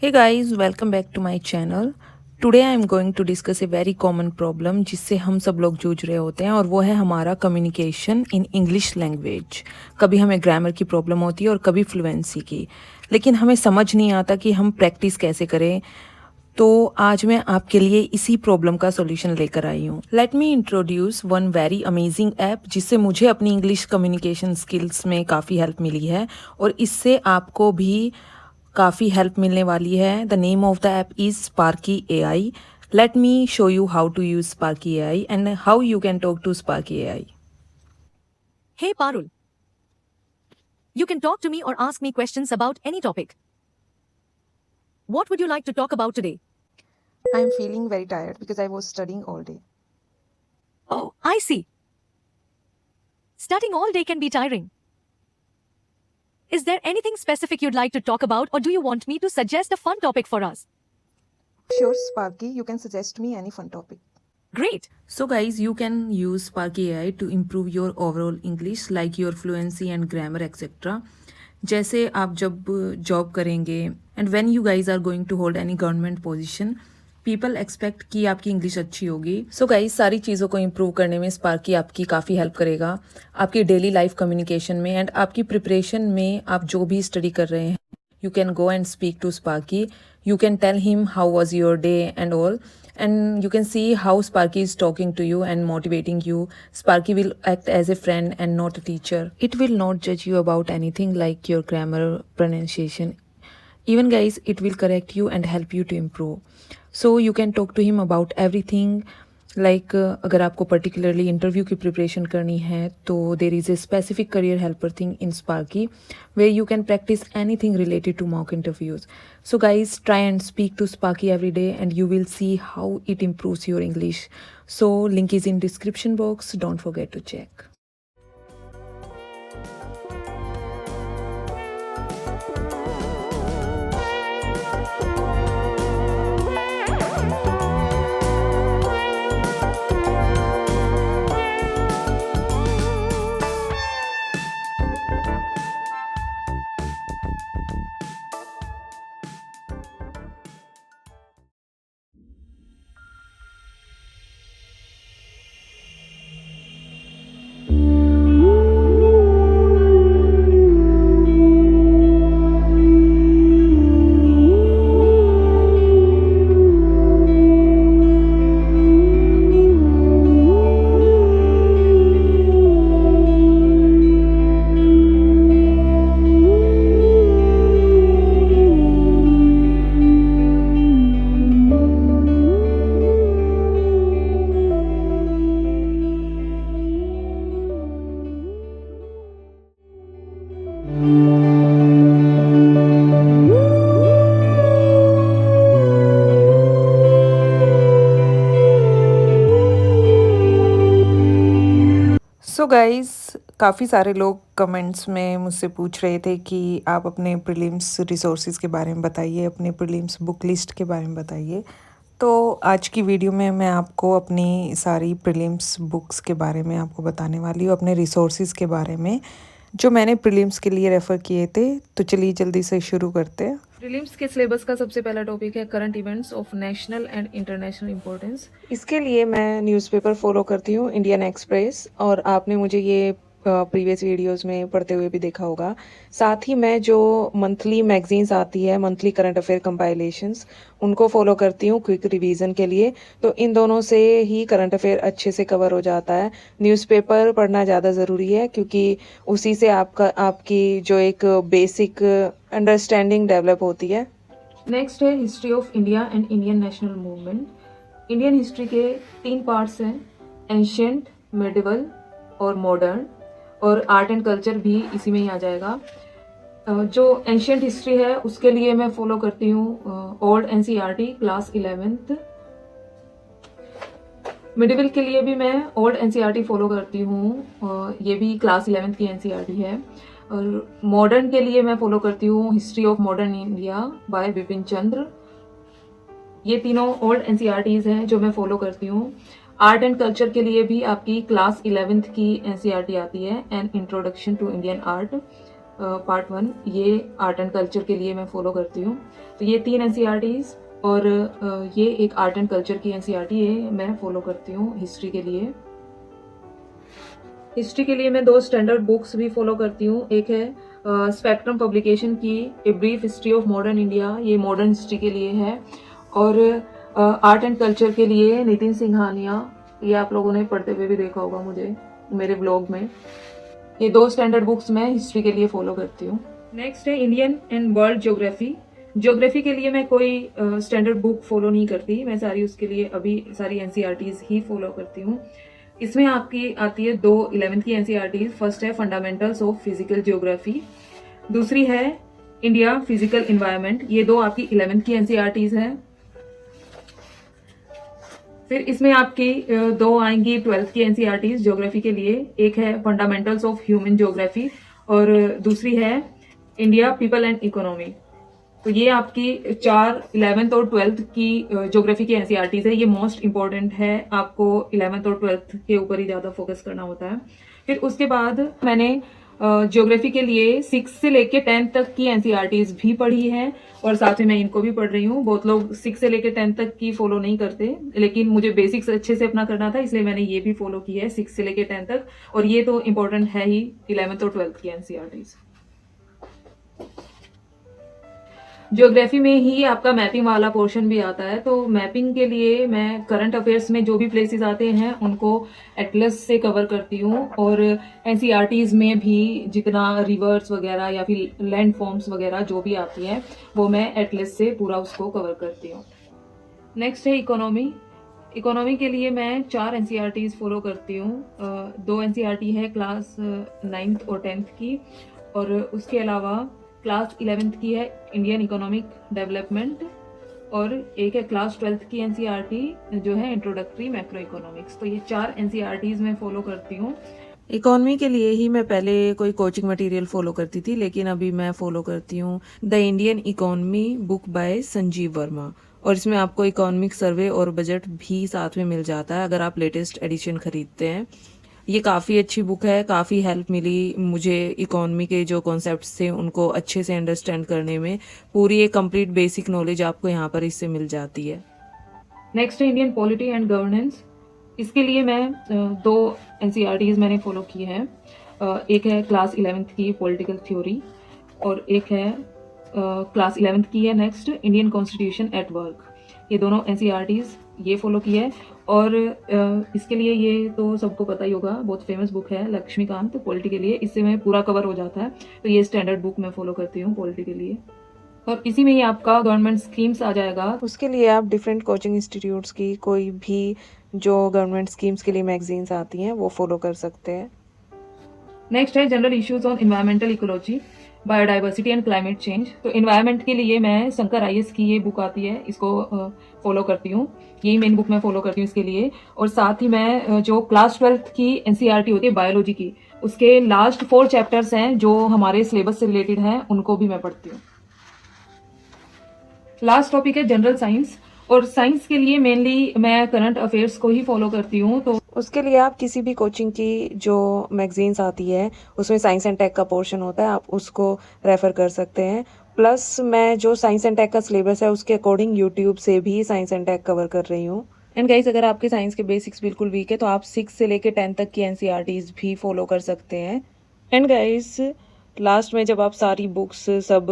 Hey guys, welcome back to my channel. Today I am going to discuss a very common problem जिससे हम सब लोग जूझ रहे होते हैं और वो है हमारा कम्युनिकेशन इन इंग्लिश लैंग्वेज। कभी हमें ग्रामर की प्रॉब्लम होती है और कभी फ्लुएंसी की, लेकिन हमें समझ नहीं आता कि हम प्रैक्टिस कैसे करें। तो आज मैं आपके लिए इसी प्रॉब्लम का सॉल्यूशन लेकर आई हूँ। Let me introduce one very amazing app जिससे मुझे अपनी इंग्लिश कम्युनिकेशन स्किल्स में काफ़ी हेल्प मिली है और इससे आपको भी काफ़ी हेल्प मिलने वाली है। The name of the app is Sparky AI। Let me show you how to use Sparky AI and how you can talk to Sparky AI। Hey Parul. You can talk to me or ask me questions about any topic. What would you like to talk about today? I am feeling very tired because I was studying all day. Oh, I see. Studying all day can be tiring. Is there anything specific you'd like to talk about, or do you want me to suggest a fun topic for us? Sure, Sparky, you can suggest me any fun topic. Great. So guys, you can use Sparky AI to improve your overall English like your fluency and grammar etc. जैसे आप जब job करेंगे and when you guys are going to hold any government position, people expect कि आपकी English अच्छी होगी। So guys, सारी चीज़ों को इम्प्रूव करने में स्पार्की आपकी काफ़ी हेल्प करेगा आपकी डेली लाइफ कम्युनिकेशन में एंड आपकी प्रिपरेशन में। आप जो भी स्टडी कर रहे हैं, you can go and speak to Sparky. You can tell him how was your day and all, and you can see how Sparky is talking to you and motivating you. Sparky will act as a friend and not a teacher. It will not judge you about anything like your grammar, pronunciation. Even guys, it will correct you and help you to improve. So you can talk to him about everything. Like अगर आपको particularly interview की preparation करनी है तो there is a specific career helper thing in Sparky way you can practise anything related to mock interviews. So guys, try and speak to Sparky every day and you will see how it improves your English. So link is in description box, don't forget to check. So guys, काफ़ी सारे लोग comments में मुझसे पूछ रहे थे कि आप अपने प्रीलिम्स रिसोर्सेज के बारे में बताइए, अपने प्रीलिम्स बुक लिस्ट के बारे में बताइए। तो आज की वीडियो में मैं आपको अपनी सारी प्रीलिम्स बुक्स के बारे में आपको बताने वाली हूँ, अपने रिसोर्सेज के बारे में जो मैंने प्रीलिम्स के लिए रेफ़र किए थे। तो चलिए जल्दी से शुरू करते हैं। प्रीलिम्स के सिलेबस का सबसे पहला टॉपिक है current events of national and international importance. इसके लिए मैं न्यूज़पेपर फॉलो करती हूँ, इंडियन एक्सप्रेस, और आपने मुझे ये प्रीवियस वीडियोस में पढ़ते हुए भी देखा होगा। साथ ही मैं जो मंथली मैगजीन्स आती है, मंथली करंट अफेयर कंपाइलेशंस, उनको फॉलो करती हूँ क्विक रिवीजन के लिए। तो इन दोनों से ही करंट अफेयर अच्छे से कवर हो जाता है। न्यूज़पेपर पढ़ना ज़्यादा ज़रूरी है क्योंकि उसी से आपकी जो एक बेसिक अंडरस्टैंडिंग डेवलप होती है। नेक्स्ट है history of India and Indian national movement. Indian history के 3 पार्ट्स हैं, एंशियंट, मिडिवल और मॉडर्न, और आर्ट एंड कल्चर भी इसी में ही आ जाएगा। जो एंशियंट हिस्ट्री है उसके लिए मैं फॉलो करती हूँ old NCERT class 11th। Medieval के लिए भी मैं ओल्ड NCERT फॉलो करती हूँ, ये भी क्लास 11th की NCERT है। और मॉडर्न के लिए मैं फॉलो करती हूँ history of modern India by Bipin Chandra. ये तीनों ओल्ड NCERTs हैं जो मैं फॉलो करती हूँ। आर्ट एंड कल्चर के लिए भी आपकी क्लास 11th की NCERT आती है, an introduction to Indian art. Part 1 ये आर्ट एंड कल्चर के लिए मैं फॉलो करती हूँ। तो ये 3 एनसीईआरटीज़ और ये एक आर्ट एंड कल्चर की एनसीईआरटी ये मैं फॉलो करती हूँ हिस्ट्री के लिए। हिस्ट्री के लिए मैं 2 स्टैंडर्ड बुक्स भी फॉलो करती हूँ। एक है स्पेक्ट्रम पब्लिकेशन की a brief history of modern India, ये मॉडर्न हिस्ट्री के लिए है। और आर्ट एंड कल्चर के लिए नितिन सिंघानिया, ये आप लोगों ने पढ़ते हुए भी देखा होगा मुझे मेरे ब्लॉग में। ये 2 स्टैंडर्ड बुक्स मैं हिस्ट्री के लिए फॉलो करती हूँ। नेक्स्ट है Indian and world geography. Geography के लिए मैं कोई स्टैंडर्ड बुक फॉलो नहीं करती, मैं सारी उसके लिए अभी सारी एनसीईआरटीज ही फॉलो करती हूँ। इसमें आपकी आती है 2 11th की एनसीईआरटीज। फर्स्ट है फंडामेंटल्स ऑफ फिजिकल ज्योग्राफी, दूसरी है इंडिया फिजिकल एनवायरनमेंट। ये 2 आपकी 11th की एनसीईआरटीज हैं। फिर इसमें आपकी 2 आएंगी 12th की एनसीईआरटीज ज्योग्राफी के लिए। एक है फंडामेंटल्स ऑफ ह्यूमन ज्योग्राफी और दूसरी है इंडिया पीपल एंड इकोनॉमी। तो ये आपकी 4 11th और 12th की ज्योग्राफी की एनसीईआरटीज है। ये मोस्ट इंपॉर्टेंट है, आपको 11th और 12th के ऊपर ही ज्यादा फोकस करना होता है। फिर उसके बाद मैंने ज्योग्राफी के लिए 6 से लेके 10th तक की एनसीईआरटीज भी पढ़ी है और साथ में मैं इनको भी पढ़ रही हूँ। बहुत लोग 6 से लेके 10th तक की फॉलो नहीं करते, लेकिन मुझे बेसिक्स अच्छे से अपना करना था, इसलिए मैंने ये भी फॉलो की है 6 से लेके 10th तक। और ये तो इंपॉर्टेंट है ही 11th और 12th की एनसीईआरटीज। ज्योग्राफी में ही आपका मैपिंग वाला पोर्शन भी आता है। तो मैपिंग के लिए मैं करंट अफेयर्स में जो भी प्लेसेस आते हैं उनको एटलस से कवर करती हूँ और एनसीईआरटीज में भी जितना रिवर्स वगैरह या फिर लैंड फॉर्म्स वगैरह जो भी आती है वो मैं एटलस से पूरा उसको कवर करती हूँ। नेक्स्ट है इकोनॉमी। इकोनॉमी के लिए मैं 4 एनसीईआरटीज फॉलो करती हूँ। 2 एनसीईआरटी है क्लास 9th और 10th की, और उसके अलावा क्लास 11th की है इंडियन इकोनॉमिक डेवलपमेंट, और एक है क्लास 12th की एनसीईआरटी जो है इंट्रोडक्टरी मैक्रो इकोनॉमिक्स। तो ये 4 एनसीईआरटीज मैं फॉलो करती हूँ। इकॉनमी के लिए ही मैं पहले कोई कोचिंग मटेरियल फॉलो करती थी, लेकिन अभी मैं फॉलो करती हूँ the Indian economy book by Sanjeev Verma, और इसमें आपको इकोनॉमिक सर्वे और बजट भी साथ में मिल जाता है अगर आप लेटेस्ट एडिशन खरीदते हैं। ये काफ़ी अच्छी बुक है, काफ़ी हेल्प मिली मुझे इकोनॉमी के जो कॉन्सेप्ट्स थे उनको अच्छे से अंडरस्टैंड करने में। पूरी एक कंप्लीट बेसिक नॉलेज आपको यहाँ पर इससे मिल जाती है। नेक्स्ट है इंडियन पॉलिटी एंड गवर्नेंस। इसके लिए मैं 2 एनसीईआरटीज मैंने फॉलो की है। एक है क्लास 11th की पॉलिटिकल थ्योरी और एक है क्लास 11th की है next Indian constitution at work. ये दोनों एनसीईआरटीज ये फॉलो की है। और इसके लिए ये तो सबको पता ही होगा, बहुत फेमस बुक है लक्ष्मीकांत पॉलिटी के लिए, इससे में पूरा कवर हो जाता है। तो ये स्टैंडर्ड बुक मैं फॉलो करती हूँ पॉलिटी के लिए, और इसी में ही आपका गवर्नमेंट स्कीम्स आ जाएगा। उसके लिए आप डिफरेंट कोचिंग इंस्टीट्यूट्स की कोई भी जो गवर्नमेंट स्कीम्स के लिए मैगजीन्स आती हैं वो फॉलो कर सकते हैं। नेक्स्ट है general issues on environmental ecology, biodiversity and climate change. तो इन्वायरमेंट के लिए मैं शंकर आईएएस की ये बुक आती है, इसको फॉलो करती हूँ। यही मेन बुक मैं फॉलो करती हूँ इसके लिए। और साथ ही मैं जो क्लास 12th की एनसीईआरटी होती है बायोलॉजी की, उसके लास्ट 4 चैप्टर्स हैं जो हमारे सिलेबस से रिलेटेड हैं, उनको भी मैं पढ़ती हूँ। लास्ट टॉपिक है जनरल साइंस, और साइंस के लिए मेनली मैं करंट अफेयर्स को ही फॉलो करती हूँ। तो उसके लिए आप किसी भी कोचिंग की जो मैगजीन्स आती है उसमें साइंस एंड टेक का पोर्शन होता है, आप उसको रेफर कर सकते हैं। प्लस मैं जो साइंस एंड टेक का सिलेबस है उसके अकॉर्डिंग यूट्यूब से भी साइंस एंड टेक कवर कर रही हूँ। एंड गाइस, अगर आपके साइंस के बेसिक्स बिल्कुल वीक है तो आप 6 से लेके 10 तक की एनसीईआरटीज भी फॉलो कर सकते हैं। एंड गाइस, लास्ट में जब आप सारी बुक्स सब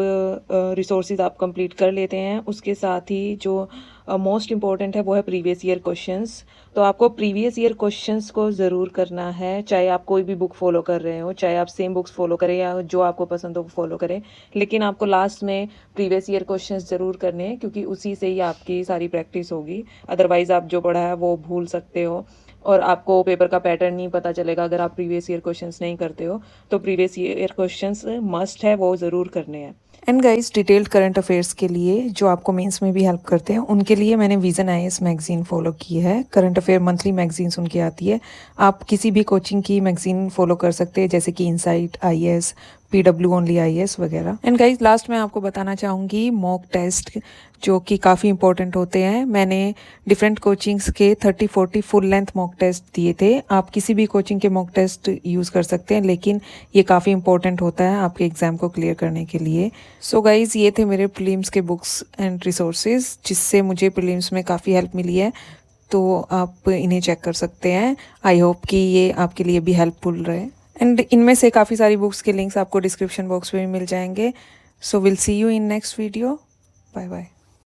रिसोर्सेज आप कंप्लीट कर लेते हैं, उसके साथ ही जो मोस्ट इम्पॉर्टेंट है वो है प्रीवियस ईयर क्वेश्चंस। तो आपको प्रीवियस ईयर क्वेश्चंस को ज़रूर करना है, चाहे आप कोई भी बुक फॉलो कर रहे हो, चाहे आप सेम बुक्स फॉलो करें या जो आपको पसंद हो वो फॉलो करें, लेकिन आपको लास्ट में प्रीवियस ईयर क्वेश्चंस ज़रूर करने हैं, क्योंकि उसी से ही आपकी सारी प्रैक्टिस होगी। अदरवाइज़ आप जो पढ़ा है वो भूल सकते हो और आपको पेपर का पैटर्न नहीं पता चलेगा अगर आप प्रीवियस ईयर क्वेश्चंस नहीं करते हो। तो प्रीवियस ईयर क्वेश्चंस मस्ट है, वो ज़रूर करने हैं। And guys detailed current affairs के लिए जो आपको मेंस में भी हेल्प करते हैं उनके लिए मैंने विजन आईएएस मैगजीन फॉलो की है। करंट अफेयर मंथली मैगजीन्स उनकी आती है। आप किसी भी कोचिंग की मैगजीन फॉलो कर सकते हैं जैसे कि Insight IAS, PW only IAS वगैरह। एंड गाइस लास्ट में आपको बताना चाहूँगी मॉक टेस्ट जो कि काफ़ी इंपॉर्टेंट होते हैं। मैंने डिफरेंट कोचिंग्स के 30-40 फुल लेंथ मॉक टेस्ट दिए थे। आप किसी भी कोचिंग के मॉक टेस्ट यूज़ कर सकते हैं, लेकिन ये काफ़ी इंपॉर्टेंट होता है आपके एग्ज़ाम को क्लियर करने के लिए। सो गाइज़ ये थे मेरे प्रीलिम्स के बुक्स एंड रिसोर्सेज जिससे मुझे प्रीलिम्स में काफ़ी हेल्प मिली है, तो आप इन्हें चेक कर सकते हैं। आई होप कि ये आपके लिए भी हेल्पफुल रहे। एंड इनमें से काफ़ी सारी बुक्स के लिंक्स आपको डिस्क्रिप्शन बॉक्स में भी मिल जाएंगे। So will see you in next video. Bye bye.